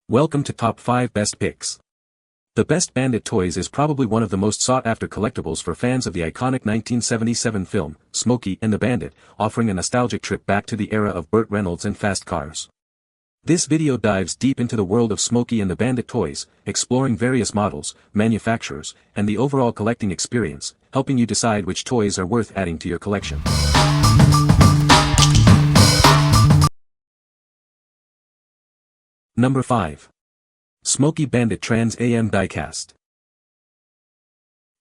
Welcome to Top 5 Best Picks. The Best Bandit Toys is probably one of the most sought-after collectibles for fans of the iconic 1977 film, Smokey and the Bandit, offering a nostalgic trip back to the era of Burt Reynolds and fast cars. This video dives deep into the world of Smokey and the Bandit toys, exploring various models, manufacturers, and the overall collecting experience, helping you decide which toys are worth adding to your collection. Number 5. Smokey Bandit Trans AM Diecast.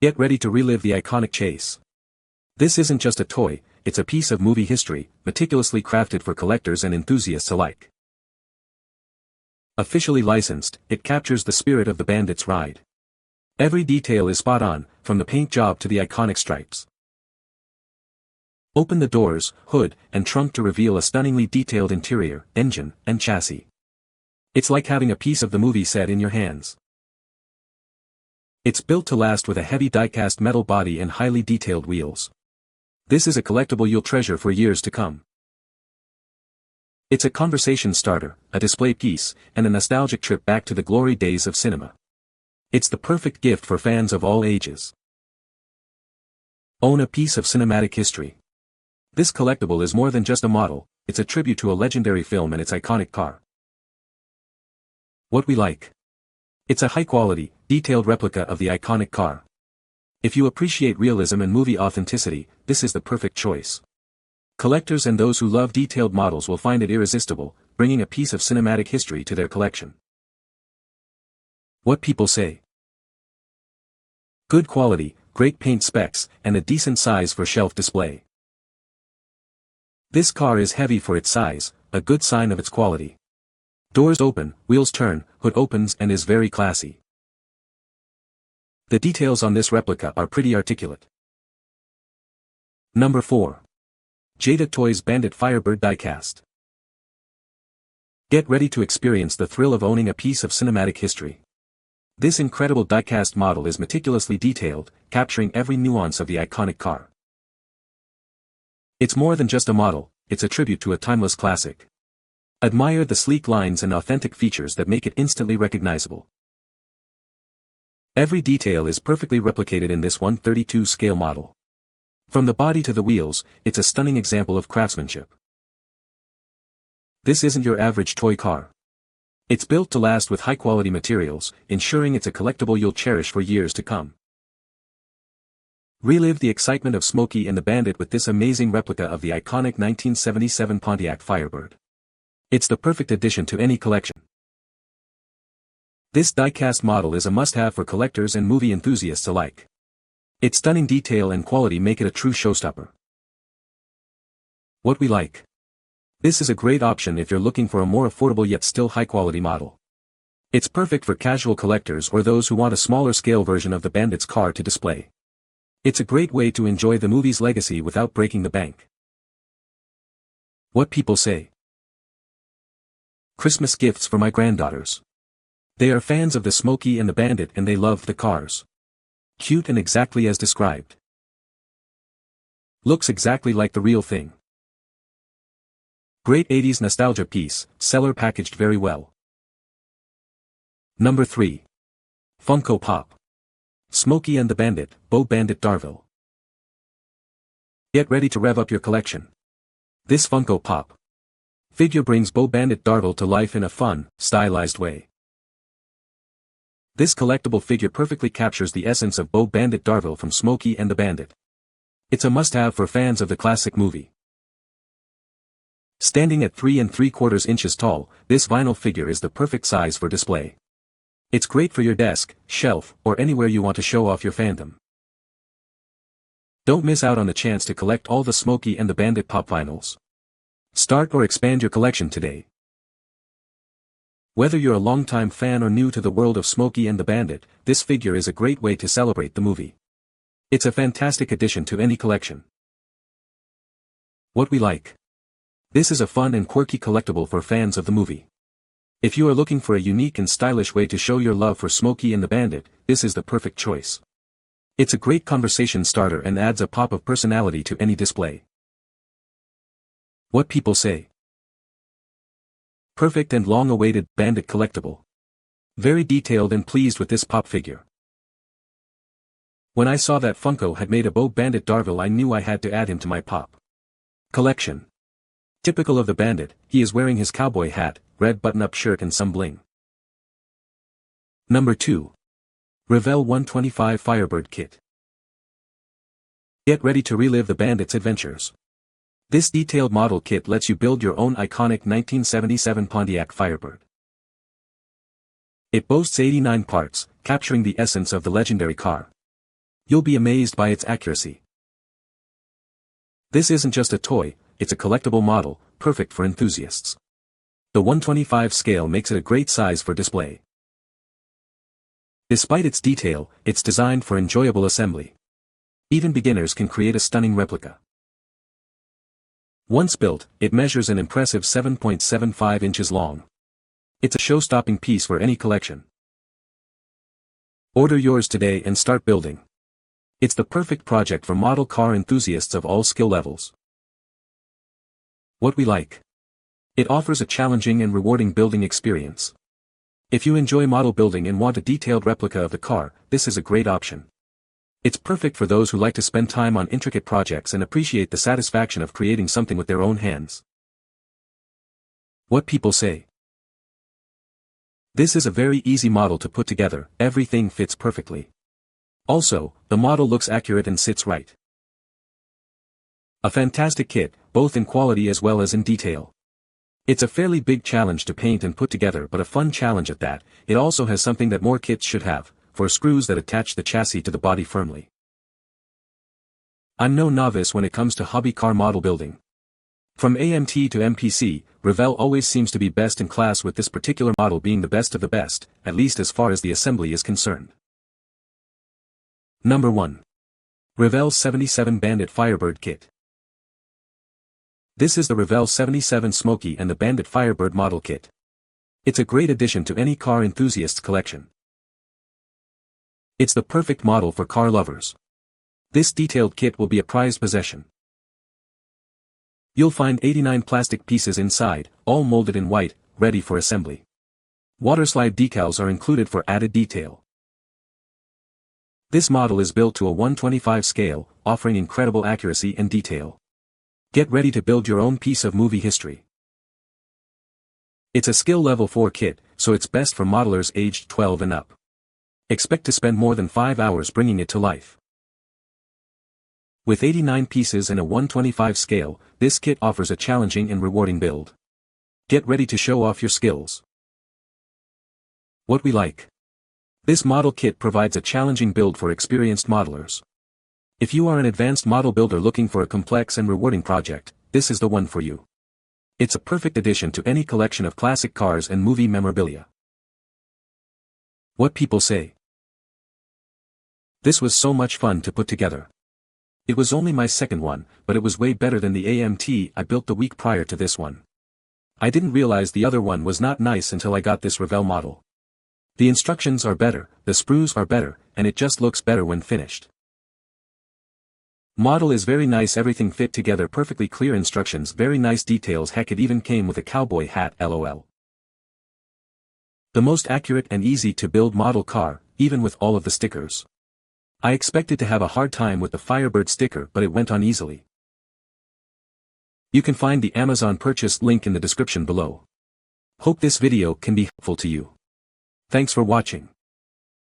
Get ready to relive the iconic chase. This isn't just a toy, it's a piece of movie history, meticulously crafted for collectors and enthusiasts alike. Officially licensed, it captures the spirit of the Bandit's ride. Every detail is spot on, from the paint job to the iconic stripes. Open the doors, hood, and trunk to reveal a stunningly detailed interior, engine, and chassis. It's like having a piece of the movie set in your hands. It's built to last with a heavy die-cast metal body and highly detailed wheels. This is a collectible you'll treasure for years to come. It's a conversation starter, a display piece, and a nostalgic trip back to the glory days of cinema. It's the perfect gift for fans of all ages. Own a piece of cinematic history. This collectible is more than just a model, it's a tribute to a legendary film and its iconic car. What we like. It's a high-quality, detailed replica of the iconic car. If you appreciate realism and movie authenticity, this is the perfect choice. Collectors and those who love detailed models will find it irresistible, bringing a piece of cinematic history to their collection. What people say. Good quality, great paint specs, and a decent size for shelf display. This car is heavy for its size, a good sign of its quality. Doors open, wheels turn, hood opens and is very classy. The details on this replica are pretty articulate. Number 4. Jada Toys Bandit Firebird Diecast. Get ready to experience the thrill of owning a piece of cinematic history. This incredible diecast model is meticulously detailed, capturing every nuance of the iconic car. It's more than just a model, it's a tribute to a timeless classic. Admire the sleek lines and authentic features that make it instantly recognizable. Every detail is perfectly replicated in this 1/32 scale model. From the body to the wheels, it's a stunning example of craftsmanship. This isn't your average toy car. It's built to last with high-quality materials, ensuring it's a collectible you'll cherish for years to come. Relive the excitement of Smokey and the Bandit with this amazing replica of the iconic 1977 Pontiac Firebird. It's the perfect addition to any collection. This die-cast model is a must-have for collectors and movie enthusiasts alike. Its stunning detail and quality make it a true showstopper. What we like. This is a great option if you're looking for a more affordable yet still high-quality model. It's perfect for casual collectors or those who want a smaller-scale version of the Bandit's car to display. It's a great way to enjoy the movie's legacy without breaking the bank. What people say. Christmas gifts for my granddaughters. They are fans of the Smokey and the Bandit and they love the cars. Cute and exactly as described. Looks exactly like the real thing. Great 80s nostalgia piece, seller packaged very well. Number 3. Funko Pop. Smokey and the Bandit, Bo Bandit Darville. Get ready to rev up your collection. This Funko Pop figure brings Bo Bandit Darville to life in a fun, stylized way. This collectible figure perfectly captures the essence of Bo Bandit Darville from Smokey and the Bandit. It's a must-have for fans of the classic movie. Standing at 3 3/4 inches tall, this vinyl figure is the perfect size for display. It's great for your desk, shelf, or anywhere you want to show off your fandom. Don't miss out on the chance to collect all the Smokey and the Bandit pop vinyls. Start or expand your collection today. Whether you're a longtime fan or new to the world of Smokey and the Bandit, this figure is a great way to celebrate the movie. It's a fantastic addition to any collection. What we like. This is a fun and quirky collectible for fans of the movie. If you are looking for a unique and stylish way to show your love for Smokey and the Bandit, this is the perfect choice. It's a great conversation starter and adds a pop of personality to any display. What people say. Perfect and long-awaited Bandit collectible. Very detailed and pleased with this pop figure. When I saw that Funko had made a Bo Bandit Darville, I knew I had to add him to my pop collection. Typical of the Bandit, he is wearing his cowboy hat, red button-up shirt and some bling. Number 2. Revell 125 Firebird Kit. Get ready to relive the Bandit's adventures. This detailed model kit lets you build your own iconic 1977 Pontiac Firebird. It boasts 89 parts, capturing the essence of the legendary car. You'll be amazed by its accuracy. This isn't just a toy, it's a collectible model, perfect for enthusiasts. The 125 scale makes it a great size for display. Despite its detail, it's designed for enjoyable assembly. Even beginners can create a stunning replica. Once built, it measures an impressive 7.75 inches long. It's a show-stopping piece for any collection. Order yours today and start building. It's the perfect project for model car enthusiasts of all skill levels. What we like. It offers a challenging and rewarding building experience. If you enjoy model building and want a detailed replica of the car, this is a great option. It's perfect for those who like to spend time on intricate projects and appreciate the satisfaction of creating something with their own hands. What people say. This is a very easy model to put together, everything fits perfectly. Also, the model looks accurate and sits right. A fantastic kit, both in quality as well as in detail. It's a fairly big challenge to paint and put together, but a fun challenge at that. It also has something that more kits should have, for screws that attach the chassis to the body firmly. I'm no novice when it comes to hobby car model building. From AMT to MPC, Revell always seems to be best in class, with this particular model being the best of the best, at least as far as the assembly is concerned. Number 1. Revell 77 Bandit Firebird Kit. This is the Revell 77 Smokey and the Bandit Firebird model kit. It's a great addition to any car enthusiast's collection. It's the perfect model for car lovers. This detailed kit will be a prized possession. You'll find 89 plastic pieces inside, all molded in white, ready for assembly. Waterslide decals are included for added detail. This model is built to a 125 scale, offering incredible accuracy and detail. Get ready to build your own piece of movie history. It's a skill level 4 kit, so it's best for modelers aged 12 and up. Expect to spend more than 5 hours bringing it to life. With 89 pieces and a 125 scale, this kit offers a challenging and rewarding build. Get ready to show off your skills. What we like. This model kit provides a challenging build for experienced modelers. If you are an advanced model builder looking for a complex and rewarding project, this is the one for you. It's a perfect addition to any collection of classic cars and movie memorabilia. What people say. This was so much fun to put together. It was only my second one, but it was way better than the AMT I built the week prior to this one. I didn't realize the other one was not nice until I got this Revell model. The instructions are better, the sprues are better, and it just looks better when finished. Model is very nice, everything fit together perfectly, clear instructions, very nice details, heck, it even came with a cowboy hat, lol. The most accurate and easy to build model car, even with all of the stickers. I expected to have a hard time with the Firebird sticker, but it went on easily. You can find the Amazon purchase link in the description below. Hope this video can be helpful to you. Thanks for watching.